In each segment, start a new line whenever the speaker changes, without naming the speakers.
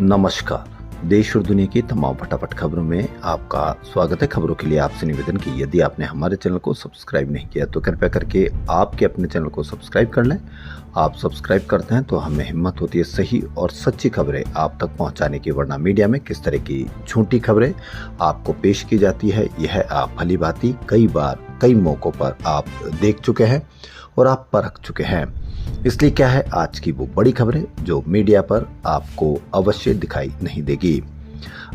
नमस्कार। देश और दुनिया की तमाम फटाफट खबरों में आपका स्वागत है। खबरों के लिए आपसे निवेदन कि यदि आपने हमारे चैनल को सब्सक्राइब नहीं किया तो कृपया करके आपके अपने चैनल को सब्सक्राइब कर लें। आप सब्सक्राइब करते हैं तो हमें हिम्मत होती है सही और सच्ची खबरें आप तक पहुंचाने की, वरना मीडिया में किस तरह की झूठी खबरें आपको पेश की जाती है यह आप भली भांति कई बार कई मौकों पर आप देख चुके हैं और आप परख चुके हैं। इसलिए क्या है आज की वो बड़ी खबरें जो मीडिया पर आपको अवश्य दिखाई नहीं देगी।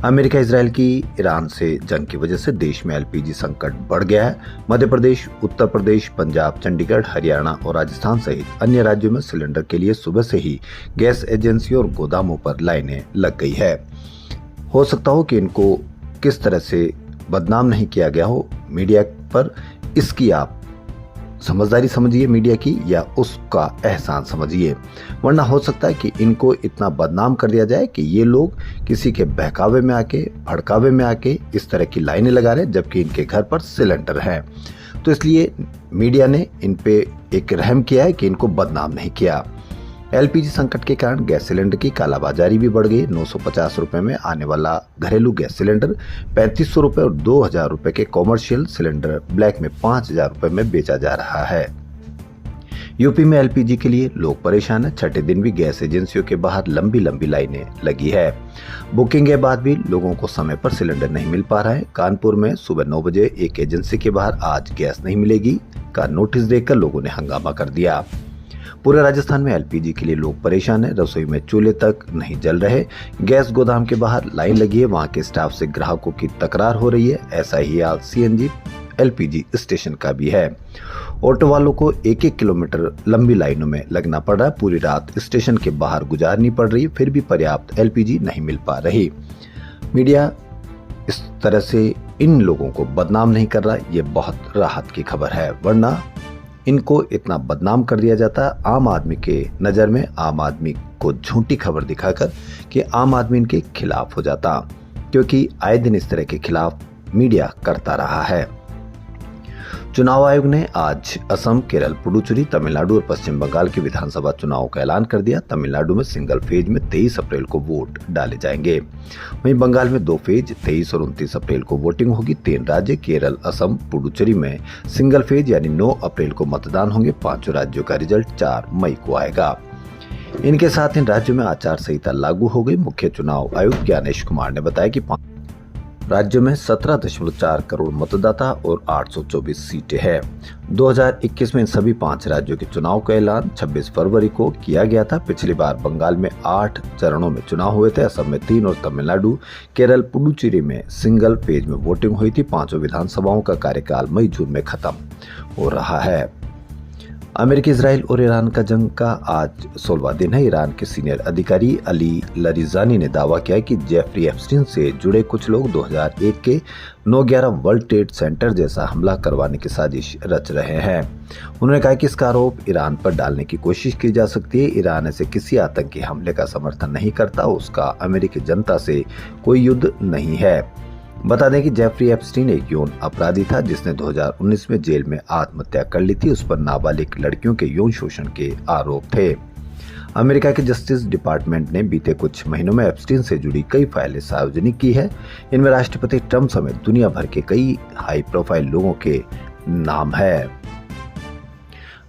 अमेरिका इजराइल की ईरान से जंग की वजह से देश में एलपीजी संकट बढ़ गया है। मध्य प्रदेश, उत्तर प्रदेश, पंजाब, चंडीगढ़, हरियाणा और राजस्थान सहित अन्य राज्यों में सिलेंडर के लिए सुबह से ही गैस एजेंसियों और गोदामों पर लाइनें लग गई है। हो सकता हो कि इनको किस तरह से बदनाम नहीं किया गया हो मीडिया पर, इसकी आप समझदारी समझिए मीडिया की या उसका एहसान समझिए, वरना हो सकता है कि इनको इतना बदनाम कर दिया जाए कि ये लोग किसी के बहकावे में आके, भड़कावे में आके इस तरह की लाइनें लगा रहे हैं जबकि इनके घर पर सिलेंडर है। तो इसलिए मीडिया ने इन पे एक रहम किया है कि इनको बदनाम नहीं किया। एलपीजी संकट के कारण गैस सिलेंडर की कालाबाजारी भी बढ़ गई। 950 रुपए में आने वाला घरेलू गैस सिलेंडर 3500 रुपए और 2000 रुपए के कॉमर्शियल सिलेंडर ब्लैक में 5000 रुपए में बेचा जा रहा है। यूपी में एलपीजी के लिए लोग परेशान है। छठे दिन भी गैस एजेंसियों के बाहर लंबी लंबी लाइनें लगी है। बुकिंग के बाद भी लोगों को समय पर सिलेंडर नहीं मिल पा रहा है। कानपुर में सुबह 9 बजे एक एजेंसी के बाहर आज गैस नहीं मिलेगी का नोटिस देकर लोगों ने हंगामा कर दिया। पूरे राजस्थान में एलपीजी के लिए लोग परेशान हैं। रसोई में चूल्हे तक नहीं जल रहे। गैस गोदाम के बाहर लाइन लगी है। वहां के स्टाफ से ग्राहकों की तकरार हो रही है। ऐसा ही हाल सीएनजी एलपीजी स्टेशन का भी है। ऑटो वालों को 1-1 किलोमीटर लंबी लाइनों में लगना पड़ रहा है। पूरी रात स्टेशन के बाहर गुजारनी पड़ रही है, फिर भी पर्याप्त एलपीजी नहीं मिल पा रही। मीडिया इस तरह से इन लोगों को बदनाम नहीं कर रहा, ये बहुत राहत की खबर है, वरना इनको इतना बदनाम कर दिया जाता आम आदमी के नज़र में, आम आदमी को झूठी खबर दिखाकर कि आम आदमी इनके खिलाफ हो जाता, क्योंकि आए दिन इस तरह के खिलाफ मीडिया करता रहा है। चुनाव आयोग ने आज असम, केरल, पुडुचेरी, तमिलनाडु और पश्चिम बंगाल के विधानसभा चुनाव का ऐलान कर दिया। तमिलनाडु में सिंगल फेज में 23 अप्रैल को वोट डाले जाएंगे। वहीं बंगाल में 2 फेज 23 और 29 अप्रैल को वोटिंग होगी। 3 राज्य केरल, असम, पुडुचेरी में सिंगल फेज यानी 9 अप्रैल को मतदान होंगे। 5 राज्यों का रिजल्ट 4 मई को आएगा। इनके साथ इन राज्यों में आचार संहिता लागू हो गई। मुख्य चुनाव आयुक्त ज्ञानेश कुमार ने बताया कि राज्यों में 17.4 करोड़ मतदाता और 824 सीटें हैं। 2021 में इन सभी 5 राज्यों के चुनाव का ऐलान 26 फरवरी को किया गया था। पिछली बार बंगाल में 8 चरणों में चुनाव हुए थे। असम में 3 और तमिलनाडु, केरल, पुडुचेरी में सिंगल फेज में वोटिंग हुई थी। 5 विधानसभाओं का कार्यकाल मई-जून में खत्म हो रहा है। अमेरिका, इजराइल और ईरान का जंग का आज 16वां दिन है। ईरान के सीनियर अधिकारी अली लरिजानी ने दावा किया कि जेफरी एप्स्टीन से जुड़े कुछ लोग 2001 के 9/11 वर्ल्ड ट्रेड सेंटर जैसा हमला करवाने की साजिश रच रहे हैं। उन्होंने कहा कि इसका आरोप ईरान पर डालने की कोशिश की जा सकती है। ईरान ऐसे किसी आतंकी हमले का समर्थन नहीं करता। उसका अमेरिकी जनता से कोई युद्ध नहीं है। बता दें कि जेफरी एप्स्टीन एक यौन अपराधी था जिसने 2019 में जेल में आत्महत्या कर ली थी। उस पर नाबालिग लड़कियों के यौन शोषण के आरोप थे। अमेरिका के जस्टिस डिपार्टमेंट ने बीते कुछ महीनों में एप्स्टीन से जुड़ी कई फाइलें सार्वजनिक की है। इनमें राष्ट्रपति ट्रंप समेत दुनिया भर के कई हाई प्रोफाइल लोगों के नाम है।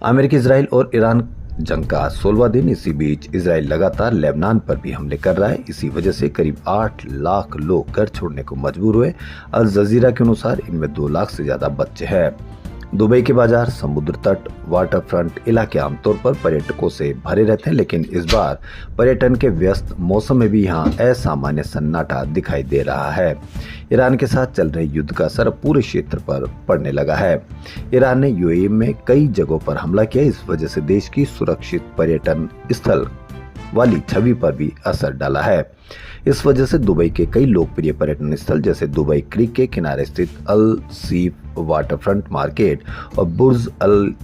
अमेरिका, इजराइल और ईरान जंग का 16वां दिन। इसी बीच इजराइल लगातार लेबनान पर भी हमले कर रहा है। इसी वजह से करीब 8 लाख लोग घर छोड़ने को मजबूर हुए। अल जजीरा के अनुसार इनमें 2 लाख से ज्यादा बच्चे हैं। दुबई के बाजार, समुद्र तट, वाटर फ्रंट इलाके आमतौर पर पर्यटकों से भरे रहते हैं, लेकिन इस बार पर्यटन के व्यस्त मौसम में भी यहाँ असामान्य सन्नाटा दिखाई दे रहा है। ईरान के साथ चल रहे युद्ध का असर पूरे क्षेत्र पर पड़ने लगा है। ईरान ने यूएई में कई जगहों पर हमला किया। इस वजह से देश की सुरक्षित पर्यटन स्थल वाली छवि पर भी असर डाला है। इस वजह से दुबई के कई लोकप्रिय पर्यटन स्थल जैसे दुबई क्रीक के किनारे स्थित अल सीफ वाटरफ्रंट मार्केट और बुर्ज अल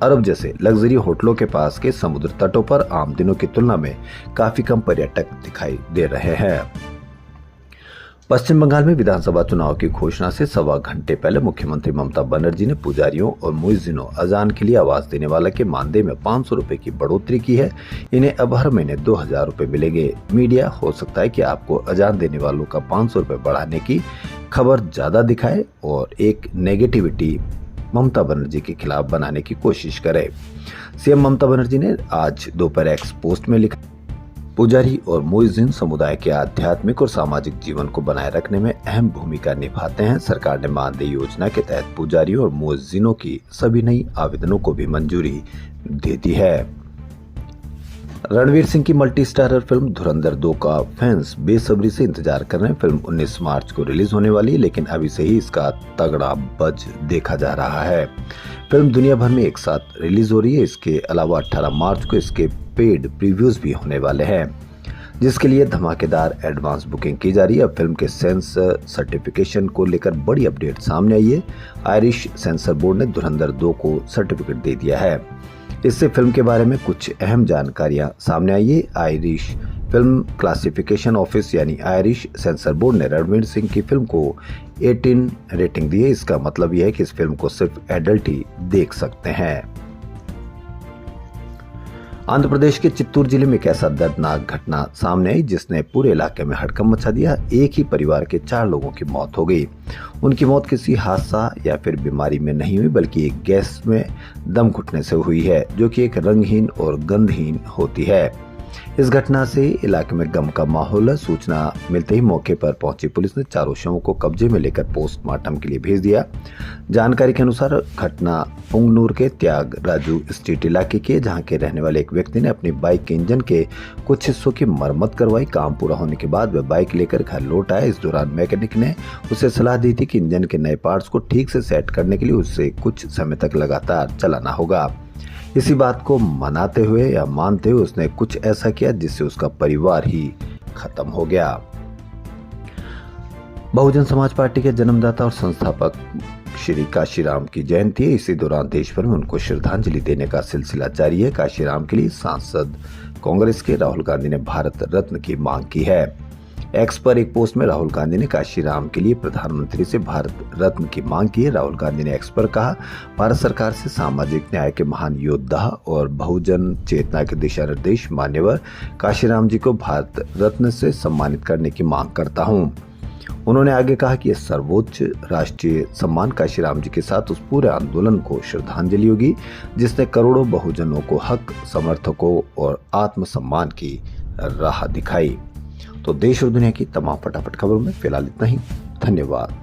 अरब जैसे लग्जरी होटलों के पास के समुद्र तटों पर आम दिनों की तुलना में काफी कम पर्यटक दिखाई दे रहे हैं। पश्चिम बंगाल में विधानसभा चुनाव की घोषणा से सवा घंटे पहले मुख्यमंत्री ममता बनर्जी ने पुजारियों और मुइज्जिनों अजान के लिए आवाज देने वाला के मानदेय में 500 रुपए की बढ़ोतरी की है। इन्हें अब हर महीने 2000 रुपए मिलेंगे। मीडिया हो सकता है कि आपको अजान देने वालों का 500 रुपए बढ़ाने की खबर ज्यादा दिखाए और एक नेगेटिविटी ममता बनर्जी के खिलाफ बनाने की कोशिश करे। सीएम ममता बनर्जी ने आज दोपहर एक्स पोस्ट में लिखा, पुजारी और मुइज्जिन समुदाय के आध्यात्मिक और सामाजिक जीवन को बनाए रखने में अहम भूमिका निभाते हैं। सरकार ने मानदेय योजना के तहत पुजारियों और मुइज्जिनों की सभी नई आवेदनों को भी मंजूरी दे दी है। रणवीर सिंह की मल्टी स्टारर फिल्म धुरंधर 2 का फैंस बेसब्री से इंतजार कर रहे हैं। फिल्म 19 मार्च को रिलीज होने वाली है, लेकिन अभी से ही इसका तगड़ा बज देखा जा रहा है। फिल्म दुनिया भर में एक साथ रिलीज हो रही है। इसके अलावा 18 मार्च को इसके पेड प्रीव्यूज भी होने वाले हैं, जिसके लिए धमाकेदार एडवांस बुकिंग की जा रही है। अब फिल्म के सेंसर सर्टिफिकेशन को लेकर बड़ी अपडेट सामने आई है। आयरिश सेंसर बोर्ड ने धुरंधर 2 को सर्टिफिकेट दे दिया है। इससे फिल्म के बारे में कुछ अहम जानकारियां सामने आई है। आयरिश फिल्म क्लासिफिकेशन ऑफिस यानी आयरिश सेंसर बोर्ड ने रणवीर सिंह की फिल्म को 18 रेटिंग दी है। इसका मतलब यह है कि इस फिल्म को सिर्फ एडल्ट ही देख सकते हैं। आंध्र प्रदेश के चित्तूर जिले में एक ऐसा दर्दनाक घटना सामने आई जिसने पूरे इलाके में हड़कंप मचा दिया। एक ही परिवार के 4 लोगों की मौत हो गई। उनकी मौत किसी हादसा या फिर बीमारी में नहीं हुई, बल्कि एक गैस में दम घुटने से हुई है, जो कि एक रंगहीन और गंधहीन होती है। इस घटना से इलाके में गम का माहौल है। सूचना मिलते ही मौके पर पहुंची पुलिस ने चारों शवों को कब्जे में लेकर पोस्टमार्टम के लिए भेज दिया। जानकारी के अनुसार घटना पुंगनूर के त्याग राजू स्ट्रीट इलाके की, जहां के रहने वाले एक व्यक्ति ने अपनी बाइक के इंजन के कुछ हिस्सों की मरम्मत करवाई। काम पूरा होने के बाद वह बाइक लेकर घर लौट आया। इस दौरान मैकेनिक ने उसे सलाह दी थी कि इंजन के नए पार्ट्स को ठीक से सेट करने के लिए उसे कुछ समय तक लगातार चलाना होगा। इसी बात को मनाते हुए या मानते हुए उसने कुछ ऐसा किया जिससे उसका परिवार ही खत्म हो गया। बहुजन समाज पार्टी के जन्मदाता और संस्थापक श्री काशीराम की जयंती है। इसी दौरान देश भर में उनको श्रद्धांजलि देने का सिलसिला जारी है। काशीराम के लिए सांसद कांग्रेस के राहुल गांधी ने भारत रत्न की मांग की है। एक्स पर एक पोस्ट में राहुल गांधी ने काशीराम के लिए प्रधानमंत्री से भारत रत्न की मांग की है। राहुल गांधी ने एक्स पर कहा, भारत सरकार से सामाजिक न्याय के महान योद्धा और बहुजन चेतना के दिशा निर्देश मान्यवर काशीराम जी को भारत रत्न से सम्मानित करने की मांग करता हूं। उन्होंने आगे कहा कि यह सर्वोच्च राष्ट्रीय सम्मान काशीराम जी के साथ उस पूरे आंदोलन को श्रद्धांजलि होगी जिसने करोड़ों बहुजनों को हक, समर्थकों और आत्मसम्मान की राह दिखाई। तो देश और दुनिया की तमाम फटाफट खबरों में फिलहाल इतना ही। धन्यवाद।